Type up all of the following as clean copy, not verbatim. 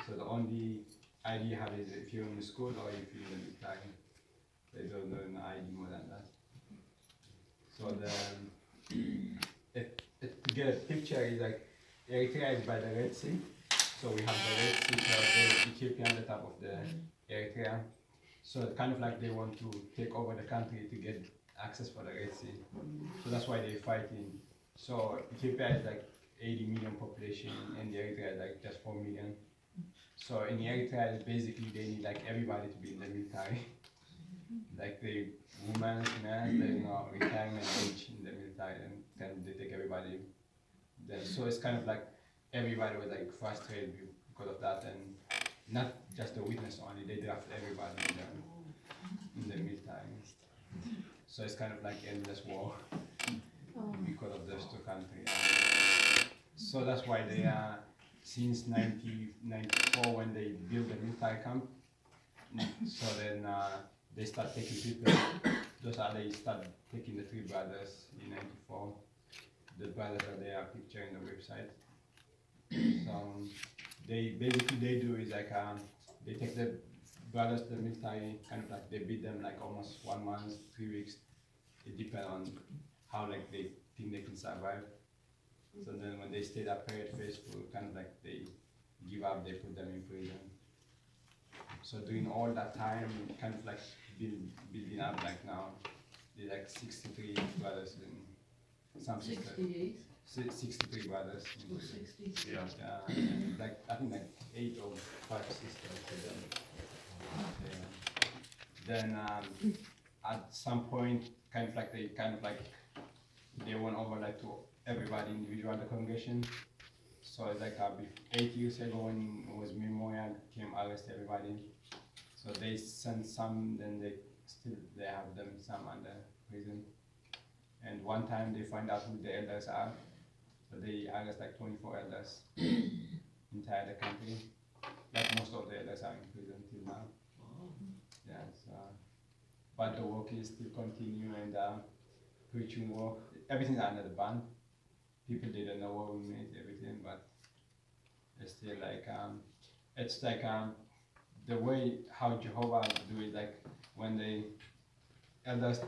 So the only ID you have is if you're in the school or if you're in the military. They don't know an ID more than that. So to get a picture is like Eritrea is by the Red Sea. So we have the Red Sea, so the Ethiopia on the top of the Eritrea. So it's kind of like they want to take over the country to get access for the Red Sea. So that's why they're fighting. So Ethiopia is like 80 million population and Eritrea is like just 4 million. So in Eritrea, basically they need like everybody to be in the military. Like the women, men, there's no retirement age in the military, and then they take everybody there. So it's kind of like everybody was like frustrated because of that, and not just the witness only, they draft everybody in the military. So it's kind of like endless war because of those two countries. So that's why they are, since 1994 when they built the military camp, so then they start taking people, they start taking the three brothers in 94. The brothers that they are picturing the website. So they do is like they take the brothers to the military, kind of like they beat them like almost 1 month, 3 weeks. It depends on how like they think they can survive. So then when they stay that period faithful, kind of like they give up, they put them in prison. So during all that time, kind of like building up like now, there's like 63 brothers and some sisters. 68 63 brothers. or 60. Yeah, like I think like 8 or 5 sisters to them. Then at some point, kind of like they went over like to everybody individual in the congregation. So it's like 8 years ago when it was Memorial came arrest everybody. So they sent some, then they have them some under prison. And one time they find out who the elders are. So they arrest like 24 elders entire the country. Like most of the elders are in prison till now. Yeah, so, but the work is still continue and preaching work. Everything's under the ban. People didn't know what we made, everything, but it's still like it's like the way how Jehovah do it, like when the elders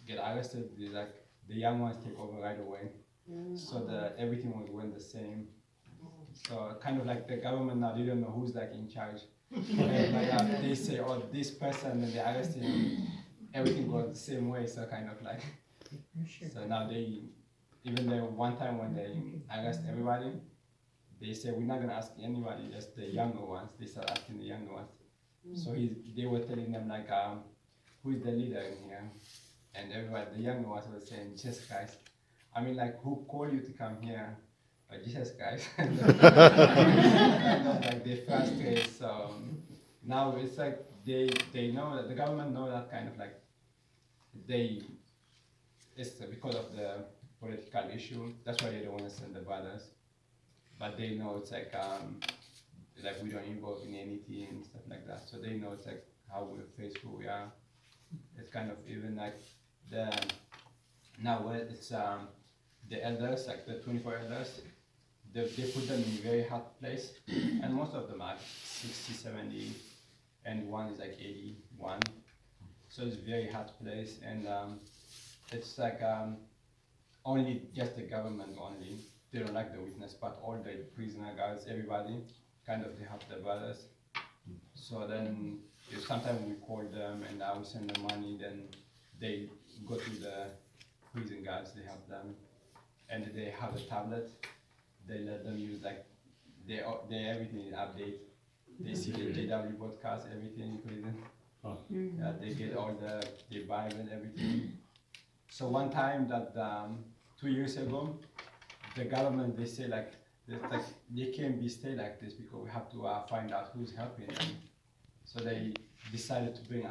get arrested, they like the young ones take over right away. So everything went the same. So kind of like the government now, they don't know who's like in charge. And like they say, oh, this person, and they arrest him, everything goes the same way. So kind of like, so now even though one time when they arrest everybody, they say we're not gonna ask anybody, just the younger ones. They start asking the younger ones. So they were telling them like, who is the leader in here? And everybody, the younger ones were saying, Jesus Christ. I mean, like, who called you to come here? Jesus Christ. And like they frustrate. So now it's like they know that the government know that kind of like it's because of the political issue. That's why they don't want to send the brothers. But they know it's like we don't involve in anything and stuff like that. So they know it's like how we're faithful we are. It's kind of even like now it's the elders, like the 24 elders, they put them in a very hard place, and most of them are 60, 70, and one is like 81. So it's a very hard place, and it's like only just the government only. They don't like the witness, but all the prisoner guards, everybody, kind of they have the brothers. So then sometimes we call them and I will send them money, then they go to the prison guards, they have them, and they have a tablet. They let them use like they everything is update. They see the JW broadcast, everything in prison. They get all the Bible and everything. So one time that 2 years ago, the government they say like they can't be stay like this because we have to find out who's helping them. So they decided to bring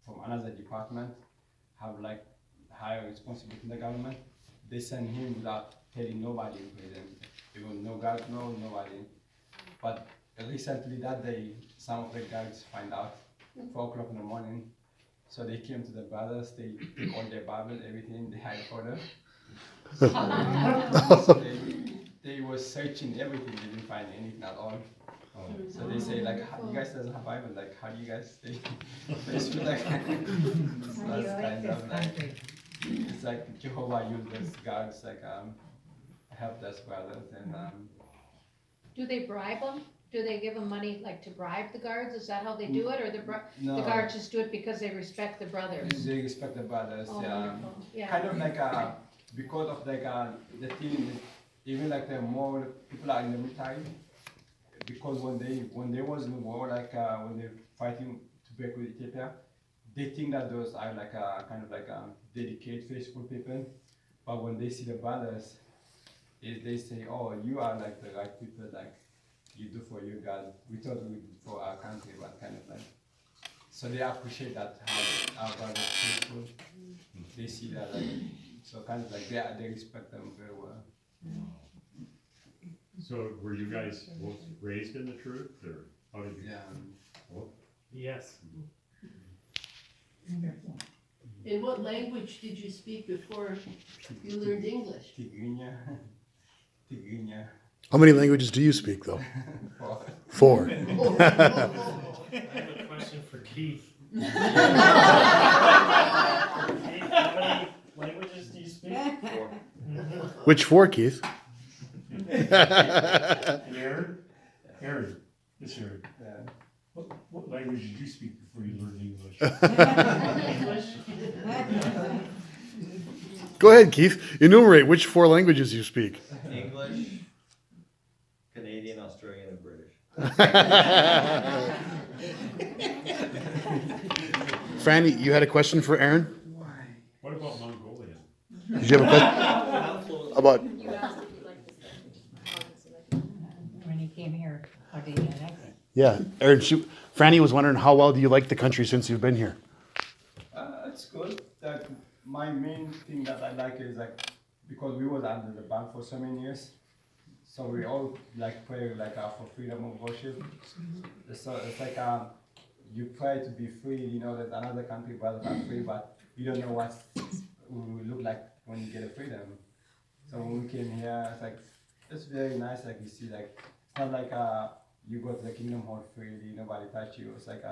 from another department, have like higher responsibility in the government. They send him without telling nobody in prison, even no guards, nobody. But recently that day, some of the guards find out 4 o'clock in the morning. So they came to the brothers, they took all their Bible, everything, they hide for them. So they were searching everything, they didn't find anything at all. Oh. So they say like, you guys doesn't have Bible, like how do you guys stay? So it's like, so How do you that's like kind this of like, country? it's like Jehovah used those guards like helped us brothers and Do they bribe them? Do they give them money like to bribe the guards? Is that how they do it, or the no, the guards just do it because they respect the brothers? they respect the brothers. Oh, wonderful. Yeah. Kind of like because of like the thing is even like the more people are in the military because when they was in the war like when they're fighting to break with Ethiopia, they think that those are like kind of like dedicated faithful people, but when they see the brothers, is they say, oh, you are like the right people, like you do for you God. We thought we do for our country, but kind of like. So they appreciate that how our brothers faithful. They see that like, so kind of like they respect them very well. So were you guys both raised in the truth, or how did you? Yeah. Yes. In what language did you speak before you learned English? Tigrinya. Tigrinya. How many languages do you speak, though? Four. I have a question for Keith. Keith, how many languages do you speak? Which four, Keith? And Aaron? Aaron, this Aaron. Yeah. What language did you speak before you learned English? English? Go ahead, Keith. Enumerate which four languages you speak. English, Canadian, Australian, and British. Franny, you had a question for Aaron? What about Mongolian? Did you have a question about? You asked if you like this language. When he came here, how did you like it? Yeah, Aaron. Franny was wondering how well do you like the country since you've been here? It's good. Like my main thing that I like is like because we was under the ban for so many years, so we all like pray like for freedom of worship. So it's like you pray to be free. You know that another country brothers are free, but you don't know what we look like when you get a freedom. So when we came here, it's very nice. Like you see, like it's not like you go to the Kingdom Hall freely, nobody touch you. It's like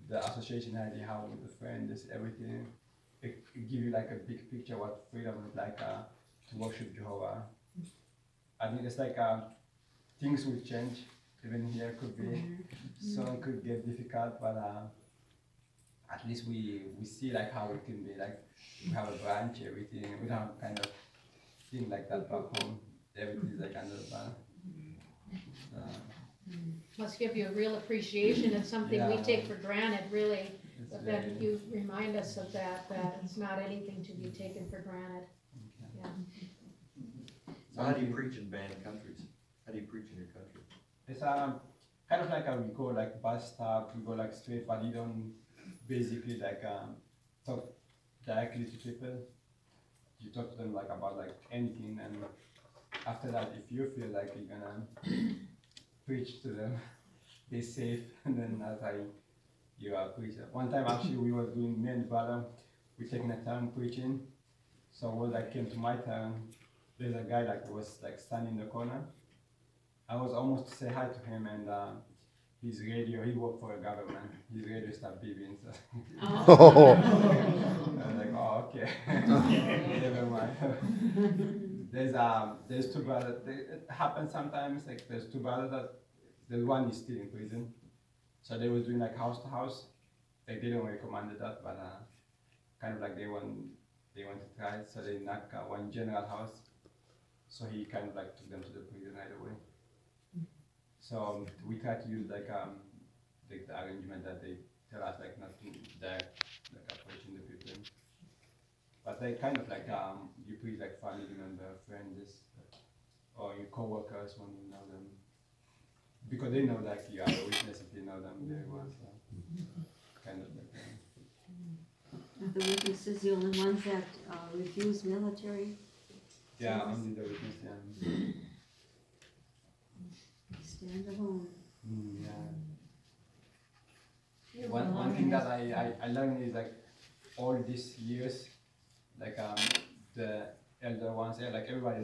the association had you have with the friends, everything. It give you like a big picture what freedom is like to worship Jehovah. I think it's like things will change. Even here could be some could get difficult, but at least we see like how it can be. Like we have a branch, everything. We don't have kind of thing like that back home. Everything is like under the ban. Must give you a real appreciation and something we Yeah. take for granted, really. It's But very- then you remind us of that it's not anything to be taken for granted. Yeah. So how do you preach in banned countries? How do you preach in your country? It's kind of like we go like bus stop, we go like straight, but you don't basically like talk directly to people. You talk to them like about like anything, and after that, if you feel like you're gonna preach to them, be safe, and then that's how you are preaching. One time actually we were doing me and brother, we taking a turn preaching. So when I came to my turn, there's a guy like was like standing in the corner. I was almost to say hi to him, and his radio, he worked for a government. His radio started beeping. So Oh. I was like, oh, okay. Never mind. There's two brothers. It happens sometimes. Like there's two brothers that the one is still in prison. So they was doing like house to house. Like they didn't recommend that, but kind of like they want to try it. So they knocked one general house. So he kind of like took them to the prison right away. So we try to use like the arrangement that they tell us like not to like approaching the people. But they kind of like you preach like family member, friends, or your co-workers when you know them, because they know like you are a witness if you know them very well. So kind of like that. Are the witnesses the only ones that refuse military Yeah, only the witness. Yeah. stand alone? Yeah. One thing that I learned is like all these years, like the elder ones, like everybody